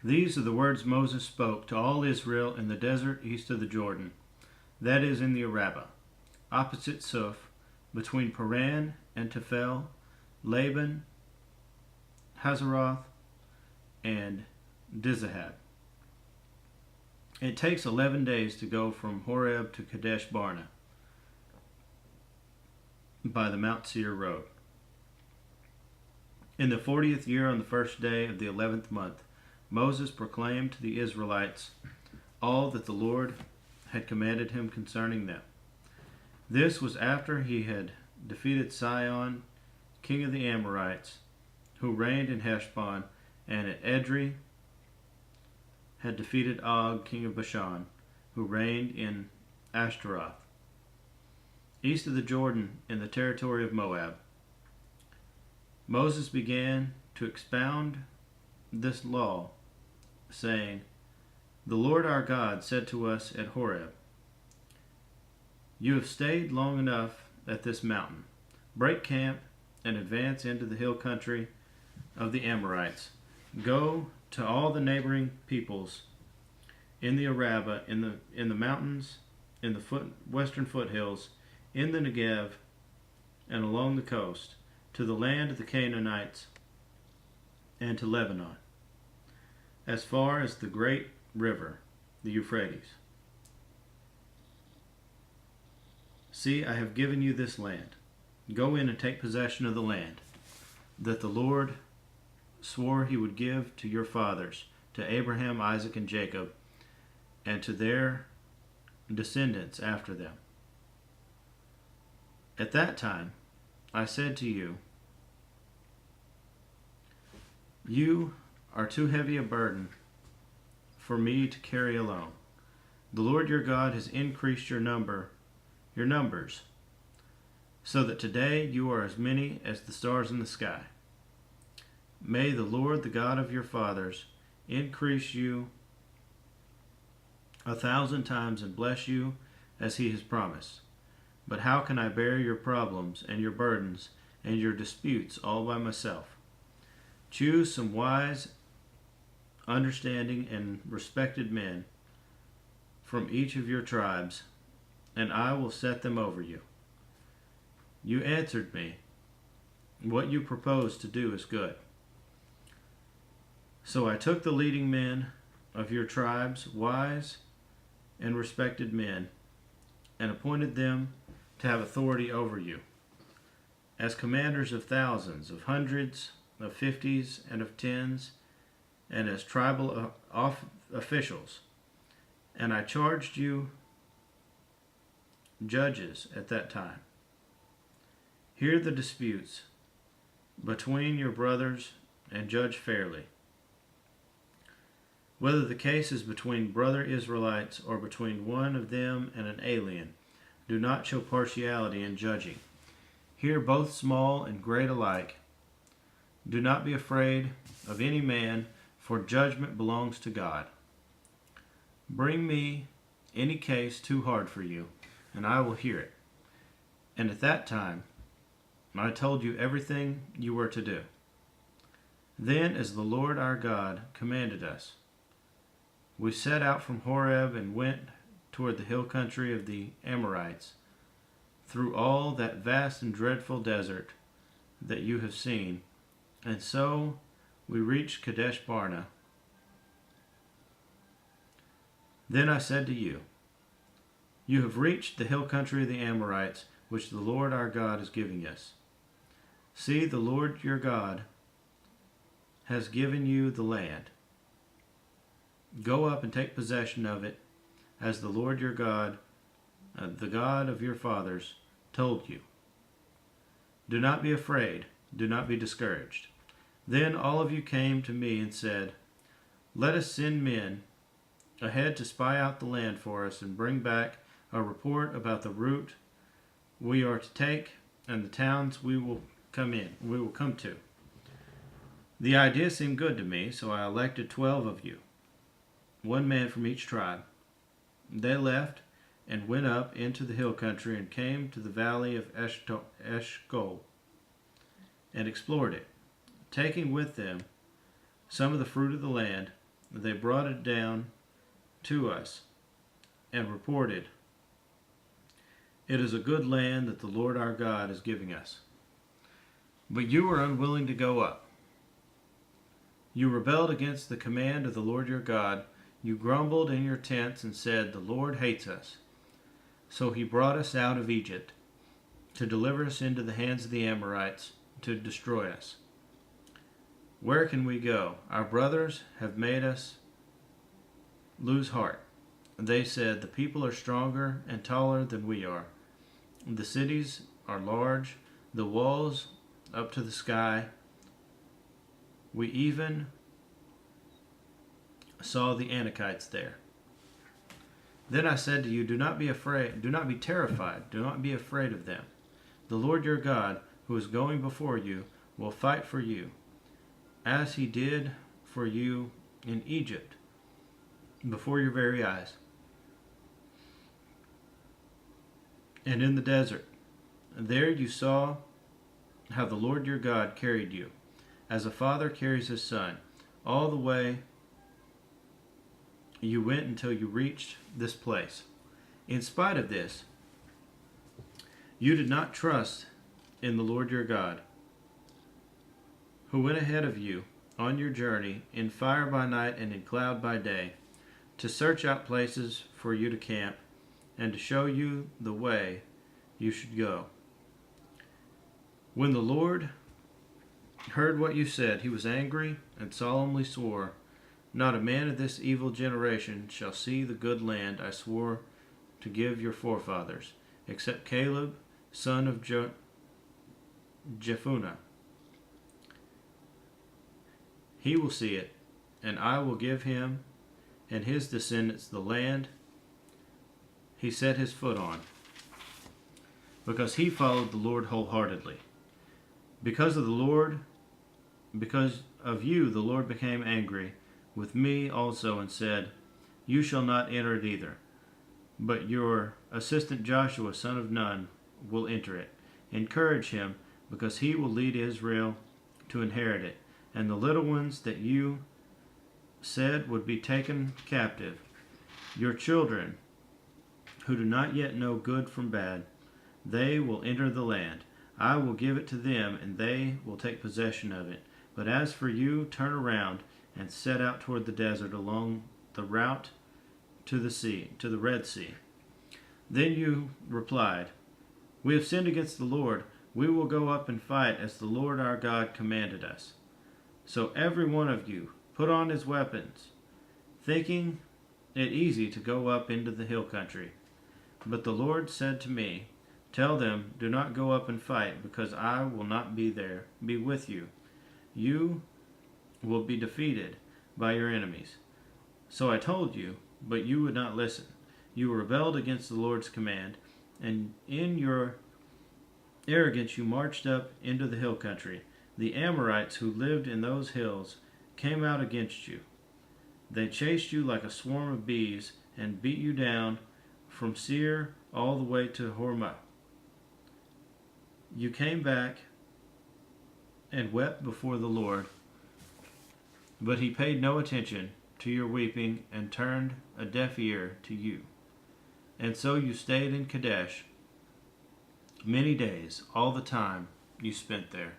These are the words Moses spoke to all Israel in the desert east of the Jordan, that is, in the Arabah, opposite Suf, between Paran and Tephel, Laban, Hazeroth, and Dizahab. It takes 11 days to go from Horeb to Kadesh Barnea by the Mount Seir road. In the 40th year, on the first day of the 11th month, Moses proclaimed to the Israelites all that the Lord had commanded him concerning them. This was after he had defeated Sihon, king of the Amorites, who reigned in Heshbon, and at Edrei had defeated Og, king of Bashan, who reigned in Ashtaroth, east of the Jordan in the territory of Moab. Moses began to expound this law, saying, "The Lord our God said to us at Horeb, 'You have stayed long enough at this mountain. Break camp and advance into the hill country of the Amorites. Go to all the neighboring peoples in the Arabah, in the mountains, in the western foothills, in the Negev, and along the coast, to the land of the Canaanites, and to Lebanon, as far as the great river, the Euphrates. See, I have given you this land. Go in and take possession of the land that the Lord swore he would give to your fathers, to Abraham, Isaac, and Jacob, and to their descendants after them. At that time I said to you, you are too heavy a burden for me to carry alone. The Lord your God has increased your numbers, so that today you are as many as the stars in the sky. May the Lord, the God of your fathers, increase you 1,000 times and bless you as he has promised. But how can I bear your problems and your burdens and your disputes all by myself? Choose some wise, understanding, and respected men from each of your tribes, and I will set them over you." You answered me, "What you propose to do is good." So I took the leading men of your tribes, wise and respected men, and appointed them to have authority over you, as commanders of thousands, of hundreds, of fifties, and of tens, and as tribal officials. And I charged you judges at that time. Hear the disputes between your brothers and judge fairly. Whether the case is between brother Israelites or between one of them and an alien, do not show partiality in judging. Hear both small and great alike. Do not be afraid of any man, for judgment belongs to God. Bring me any case too hard for you, and I will hear it. And at that time I told you everything you were to do. Then, as the Lord our God commanded us, we set out from Horeb and went toward the hill country of the Amorites, through all that vast and dreadful desert that you have seen, and so we reached Kadesh Barnea. Then I said to you, "You have reached the hill country of the Amorites, which the Lord our God is giving us. See, the Lord your God has given you the land. Go up and take possession of it, as the Lord your God, the God of your fathers, told you. Do not be afraid, do not be discouraged." Then all of you came to me and said, "Let us send men ahead to spy out the land for us and bring back a report about the route we are to take and the towns we will come to." The idea seemed good to me, so I elected 12 of you, one man from each tribe. They left and went up into the hill country and came to the valley of Eshcol and explored it, taking with them some of the fruit of the land they brought it down to us and reported, "It is a good land that the Lord our God is giving us." But you were unwilling to go up. You rebelled against the command of the Lord your God. You grumbled in your tents and said, "The Lord hates us." So he brought us out of Egypt to deliver us into the hands of the Amorites to destroy us. Where can we go? Our brothers have made us lose heart. They said, "The people are stronger and taller than we are. The cities are large, the walls up to the sky. We even saw the Anakites there." Then I said to you, "Do not be afraid, do not be terrified, do not be afraid of them. The Lord your God, who is going before you, will fight for you, as he did for you in Egypt, before your very eyes, and in the desert. There you saw how the Lord your God carried you, as a father carries his son, all the way you went until you reached this place. In spite of this, you did not trust in the Lord your God, who went ahead of you on your journey in fire by night and in cloud by day, to search out places for you to camp and to show you the way you should go. When the Lord heard what you said, he was angry and solemnly swore, 'Not a man of this evil generation shall see the good land I swore to give your forefathers, except Caleb, son of Jephunneh. He will see it, and I will give him and his descendants the land he set his foot on, because he followed the Lord wholeheartedly. Because of you, the Lord became angry with me also and said, "You shall not enter it either, but your assistant Joshua, son of Nun, will enter it. Encourage him, because he will lead Israel to inherit it. And the little ones that you said would be taken captive, your children who do not yet know good from bad, they will enter the land. I will give it to them, and they will take possession of it. But as for you, turn around and set out toward the desert along the route to the sea, to the Red Sea." Then you replied, "We have sinned against the Lord. We will go up and fight as the Lord our God commanded us." So every one of you put on his weapons, thinking it easy to go up into the hill country. But the Lord said to me, "Tell them, do not go up and fight, because I will not be with you. You will be defeated by your enemies." So I told you, but you would not listen. You rebelled against the Lord's command, and in your arrogance you marched up into the hill country. The Amorites who lived in those hills came out against you. They chased you like a swarm of bees and beat you down from Seir all the way to Hormah. You came back and wept before the Lord, but he paid no attention to your weeping and turned a deaf ear to you. And so you stayed in Kadesh many days, all the time you spent there.